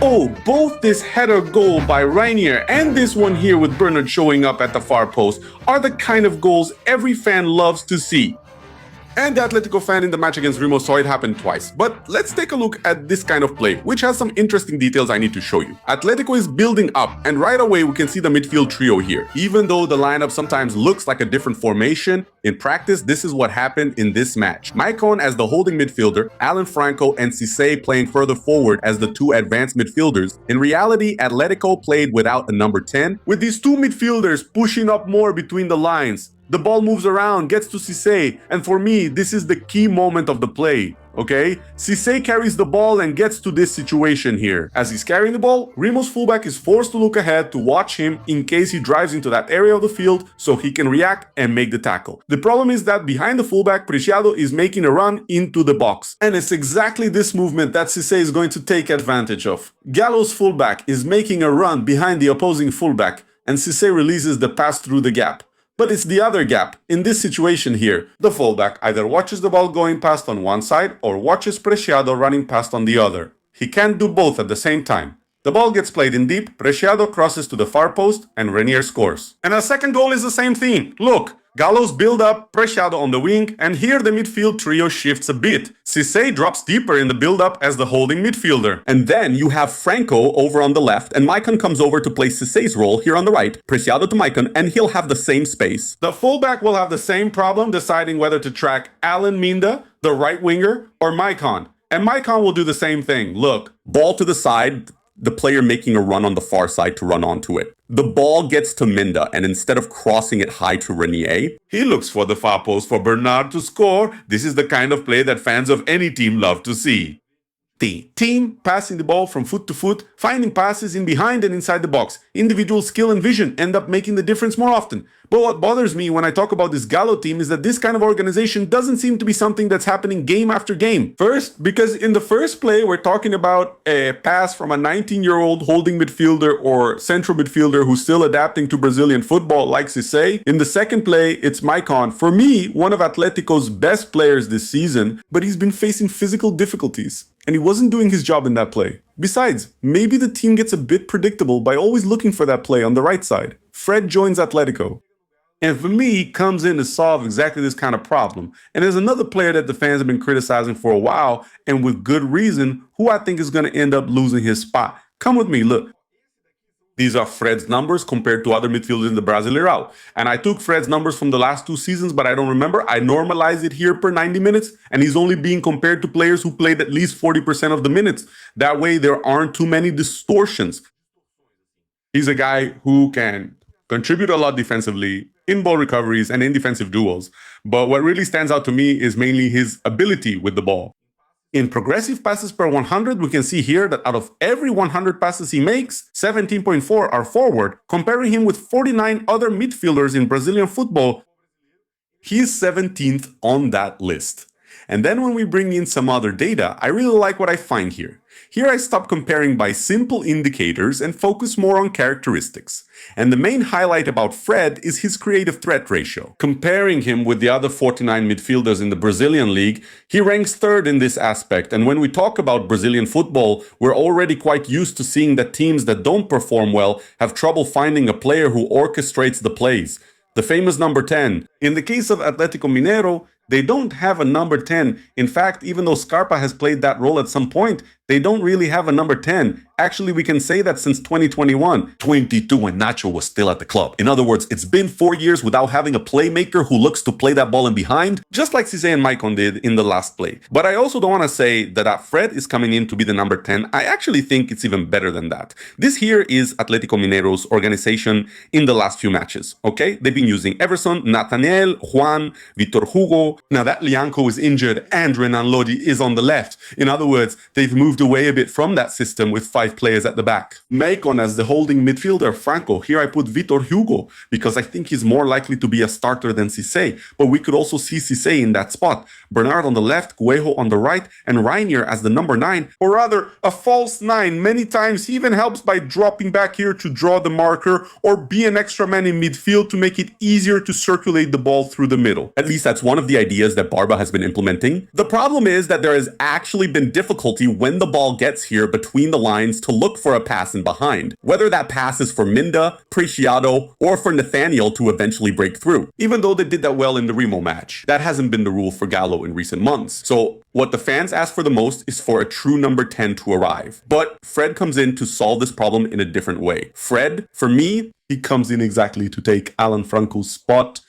Oh, both this header goal by Reinier and this one here with Bernard showing up at the far post are the kind of goals every fan loves to see. And the Atletico fan in the match against Remo saw it happen twice. But let's take a look at this kind of play, which has some interesting details I need to show you. Atletico is building up, and right away we can see the midfield trio here. Even though the lineup sometimes looks like a different formation, in practice this is what happened in this match. Maicon as the holding midfielder, Alan Franco and Cissé playing further forward as the two advanced midfielders. In reality, Atletico played without a number 10, with these two midfielders pushing up more between the lines. The ball moves around, gets to Cissé, and for me, this is the key moment of the play, okay? Cissé carries the ball and gets to this situation here. As he's carrying the ball, Remo's fullback is forced to look ahead to watch him in case he drives into that area of the field so he can react and make the tackle. The problem is that behind the fullback, Preciado is making a run into the box. And it's exactly this movement that Cissé is going to take advantage of. Gallo's fullback is making a run behind the opposing fullback, and Cissé releases the pass through the gap. But it's the other gap. In this situation here, the fullback either watches the ball going past on one side or watches Preciado running past on the other. He can't do both at the same time. The ball gets played in deep, Preciado crosses to the far post, and Reinier scores. And the second goal is the same thing. Look, Gallo's build up, Preciado on the wing, and here the midfield trio shifts a bit. Cissé drops deeper in the build up as the holding midfielder. And then you have Franco over on the left, and Maicon comes over to play Cissé's role here on the right, Preciado to Maicon, and he'll have the same space. The fullback will have the same problem deciding whether to track Alan Minda, the right winger, or Maicon. And Maicon will do the same thing. Look, ball to the side, the player making a run on the far side to run onto it. The ball gets to Minda, and instead of crossing it high to Reinier, he looks for the far post for Bernard to score. This is the kind of play that fans of any team love to see. The team passing the ball from foot to foot, finding passes in behind and inside the box. Individual skill and vision end up making the difference more often. But what bothers me when I talk about this Gallo team is that this kind of organization doesn't seem to be something that's happening game after game. First, because in the first play, we're talking about a pass from a 19-year-old holding midfielder or central midfielder who's still adapting to Brazilian football like Cissé. In the second play, it's Maicon. For me, one of Atletico's best players this season, but he's been facing physical difficulties. And he wasn't doing his job in that play. Besides, maybe the team gets a bit predictable by always looking for that play on the right side. Fred joins Atletico. And for me, he comes in to solve exactly this kind of problem. And there's another player that the fans have been criticizing for a while, and with good reason, who I think is going to end up losing his spot. Come with me, look. These are Fred's numbers compared to other midfielders in the Brasileirão. And I took Fred's numbers from the last two seasons, but I don't remember. I normalized it here per 90 minutes, and he's only being compared to players who played at least 40% of the minutes. That way, there aren't too many distortions. He's a guy who can contribute a lot defensively, in ball recoveries, and in defensive duels. But what really stands out to me is mainly his ability with the ball. In progressive passes per 100, we can see here that out of every 100 passes he makes, 17.4 are forward. Comparing him with 49 other midfielders in Brazilian football, he's 17th on that list. And then when we bring in some other data, I really like what I find here. Here I stop comparing by simple indicators and focus more on characteristics. And the main highlight about Fred is his creative threat ratio. Comparing him with the other 49 midfielders in the Brazilian league, he ranks third in this aspect. And when we talk about Brazilian football, we're already quite used to seeing that teams that don't perform well have trouble finding a player who orchestrates the plays. The famous number 10. In the case of Atlético Mineiro, they don't have a number 10. In fact, even though Scarpa has played that role at some point, they don't really have a number 10. Actually, we can say that since 2021, 22 when Nacho was still at the club. In other words, it's been 4 years without having a playmaker who looks to play that ball in behind, just like Cissé and Maicon did in the last play. But I also don't want to say that Fred is coming in to be the number 10. I actually think it's even better than that. This here is Atlético Mineiro's organization in the last few matches, okay? They've been using Everson, Nathaniel, Juan, Vitor Hugo. Now that Lianco is injured and Renan Lodi is on the left. In other words, they've moved away a bit from that system with 5 players at the back. Maicon as the holding midfielder, Franco. Here I put Vitor Hugo because I think he's more likely to be a starter than Cissé, but we could also see Cissé in that spot. Bernard on the left, Guejo on the right, and Reinier as the number 9, or rather a false 9. Many times he even helps by dropping back here to draw the marker or be an extra man in midfield to make it easier to circulate the ball through the middle. At least that's one of the ideas that Barba has been implementing. The problem is that there has actually been difficulty when the ball gets here between the lines to look for a pass in behind, whether that pass is for Minda, Preciado, or for Nathaniel to eventually break through, even though they did that well in the Remo match. That hasn't been the rule for Gallo in recent months. So what the fans ask for the most is for a true number 10 to arrive. But Fred comes in to solve this problem in a different way. Fred, for me, he comes in exactly to take Alan Franco's spot.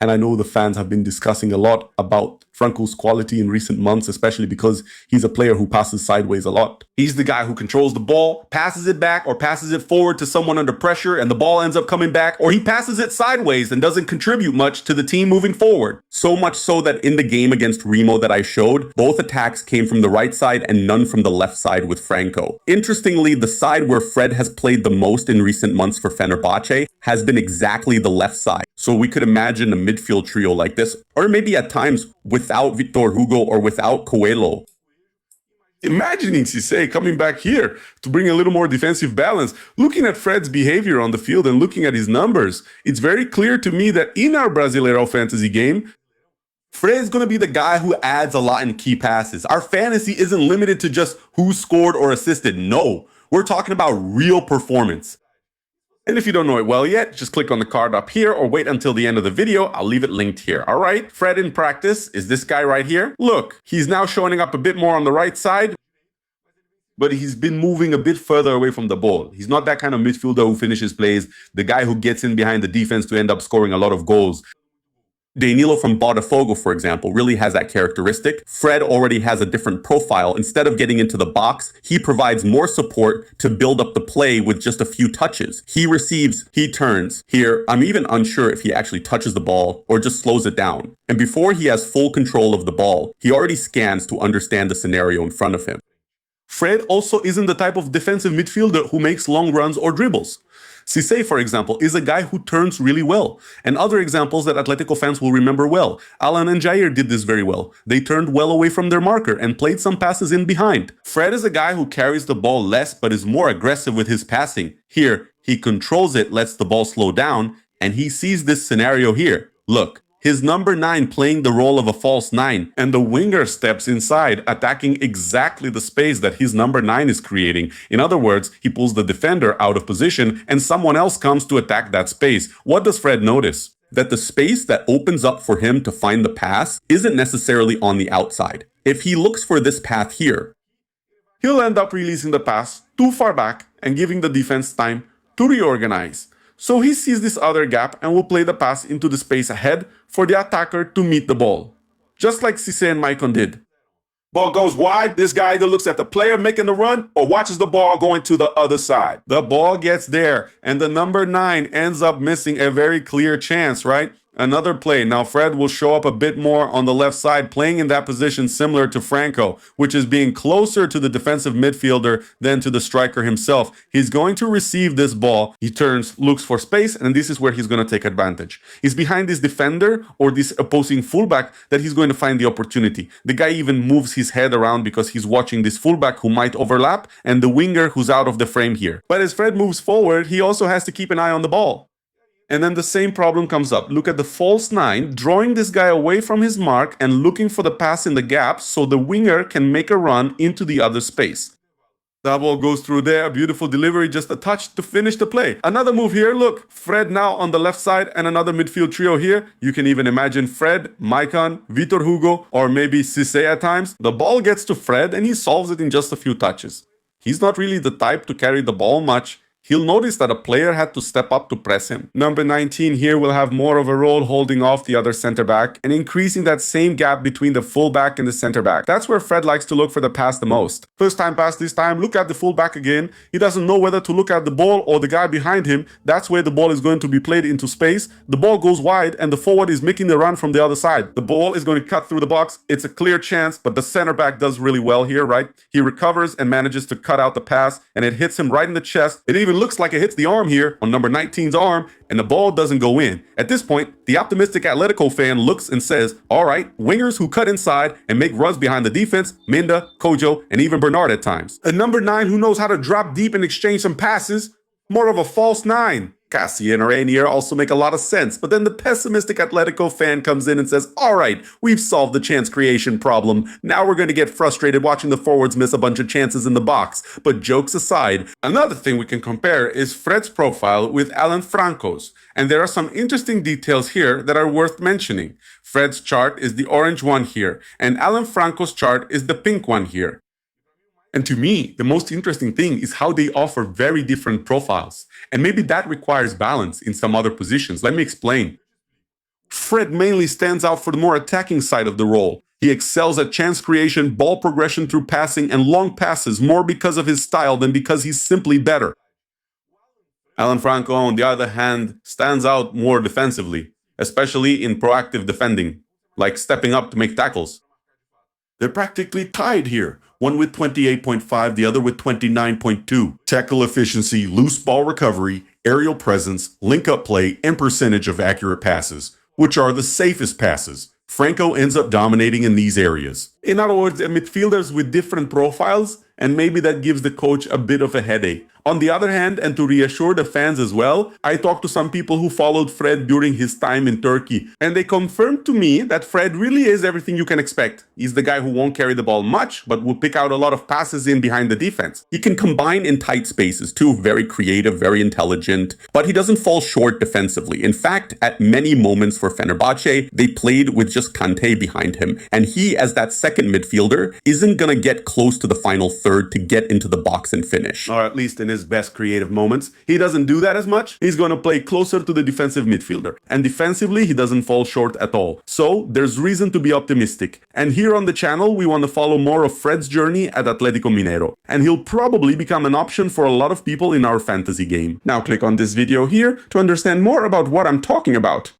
And I know the fans have been discussing a lot about Franco's quality in recent months, especially because he's a player who passes sideways a lot. He's the guy who controls the ball, passes it back, or passes it forward to someone under pressure, and the ball ends up coming back, or he passes it sideways and doesn't contribute much to the team moving forward. So much so that in the game against Remo that I showed, both attacks came from the right side and none from the left side with Franco. Interestingly, the side where Fred has played the most in recent months for Fenerbahce has been exactly the left side. So we could imagine a midfield trio like this, or maybe at times without Victor Hugo or without Coelho. Imagining Cissé coming back here to bring a little more defensive balance. Looking at Fred's behavior on the field and looking at his numbers, it's very clear to me that in our Brasileirão fantasy game, Fred is going to be the guy who adds a lot in key passes. Our fantasy isn't limited to just who scored or assisted. No, we're talking about real performance. And if you don't know it well yet, just click on the card up here or wait until the end of the video. I'll leave it linked here. All right, Fred in practice is this guy right here. Look, he's now showing up a bit more on the right side, but he's been moving a bit further away from the ball. He's not that kind of midfielder who finishes plays, the guy who gets in behind the defense to end up scoring a lot of goals. Danilo from Botafogo, for example, really has that characteristic. Fred already has a different profile. Instead of getting into the box, he provides more support to build up the play with just a few touches. He receives, he turns. Here, I'm even unsure if he actually touches the ball or just slows it down. And before he has full control of the ball, he already scans to understand the scenario in front of him. Fred also isn't the type of defensive midfielder who makes long runs or dribbles. Cissé, for example, is a guy who turns really well. And other examples that Atletico fans will remember well. Alan and Jair did this very well. They turned well away from their marker and played some passes in behind. Fred is a guy who carries the ball less but is more aggressive with his passing. Here, he controls it, lets the ball slow down, and he sees this scenario here. Look. His number 9 playing the role of a false 9, and the winger steps inside, attacking exactly the space that his number 9 is creating. In other words, he pulls the defender out of position, and someone else comes to attack that space. What does Fred notice? That the space that opens up for him to find the pass isn't necessarily on the outside. If he looks for this path here, he'll end up releasing the pass too far back and giving the defense time to reorganize. So he sees this other gap and will play the pass into the space ahead for the attacker to meet the ball. Just like Cissé and Maicon did. Ball goes wide, this guy either looks at the player making the run or watches the ball going to the other side. The ball gets there and the number 9 ends up missing a very clear chance, right? Another play. Now Fred will show up a bit more on the left side, playing in that position similar to Franco, which is being closer to the defensive midfielder than to the striker himself. He's going to receive this ball. He turns, looks for space, and this is where he's going to take advantage. He's behind this defender or this opposing fullback that he's going to find the opportunity. The guy even moves his head around because he's watching this fullback who might overlap and the winger who's out of the frame here. But as Fred moves forward, he also has to keep an eye on the ball. And then the same problem comes up. Look at the false 9, drawing this guy away from his mark and looking for the pass in the gap so the winger can make a run into the other space. That ball goes through there, beautiful delivery, just a touch to finish the play. Another move here, look, Fred now on the left side and another midfield trio here. You can even imagine Fred, Maicon, Vitor Hugo, or maybe Cissé at times. The ball gets to Fred and he solves it in just a few touches. He's not really the type to carry the ball much. He'll notice that a player had to step up to press him. Number 19 here will have more of a role holding off the other center back and increasing that same gap between the fullback and the center back. That's where Fred likes to look for the pass the most. First time pass this time, look at the fullback again. He doesn't know whether to look at the ball or the guy behind him. That's where the ball is going to be played into space. The ball goes wide and the forward is making the run from the other side. The ball is going to cut through the box. It's a clear chance, but the center back does really well here, right? He recovers and manages to cut out the pass and it hits him right in the chest. It even looks like it hits the arm here on number 19's arm and the ball doesn't go in. At this point, the optimistic Atletico fan looks and says, all right, wingers who cut inside and make runs behind the defense, Minda, Kojo, and even Bernard at times. A number 9 who knows how to drop deep and exchange some passes. more of a false nine. Cassie and Rainier also make a lot of sense, but then the pessimistic Atletico fan comes in and says, alright, we've solved the chance creation problem, now we're going to get frustrated watching the forwards miss a bunch of chances in the box. But jokes aside, another thing we can compare is Fred's profile with Alan Franco's, and there are some interesting details here that are worth mentioning. Fred's chart is the orange one here, and Alan Franco's chart is the pink one here. And to me, the most interesting thing is how they offer very different profiles. And maybe that requires balance in some other positions. Let me explain. Fred mainly stands out for the more attacking side of the role. He excels at chance creation, ball progression through passing, and long passes more because of his style than because he's simply better. Alan Franco, on the other hand, stands out more defensively, especially in proactive defending, like stepping up to make tackles. They're practically tied here. One with 28.5, the other with 29.2. Tackle efficiency, loose ball recovery, aerial presence, link-up play, and percentage of accurate passes, which are the safest passes. Franco ends up dominating in these areas. In other words, midfielders with different profiles, and maybe that gives the coach a bit of a headache. On the other hand, and to reassure the fans as well, I talked to some people who followed Fred during his time in Turkey, and they confirmed to me that Fred really is everything you can expect. He's the guy who won't carry the ball much, but will pick out a lot of passes in behind the defense. He can combine in tight spaces too, very creative, very intelligent, but he doesn't fall short defensively. In fact, at many moments for Fenerbahce, they played with just Kante behind him, and he, as that second midfielder, isn't gonna get close to the final third to get into the box and finish. Or at least in his best creative moments. He doesn't do that as much. He's going to play closer to the defensive midfielder. And defensively, he doesn't fall short at all. So there's reason to be optimistic. And here on the channel, we want to follow more of Fred's journey at Atlético Mineiro. And he'll probably become an option for a lot of people in our fantasy game. Now click on this video here to understand more about what I'm talking about.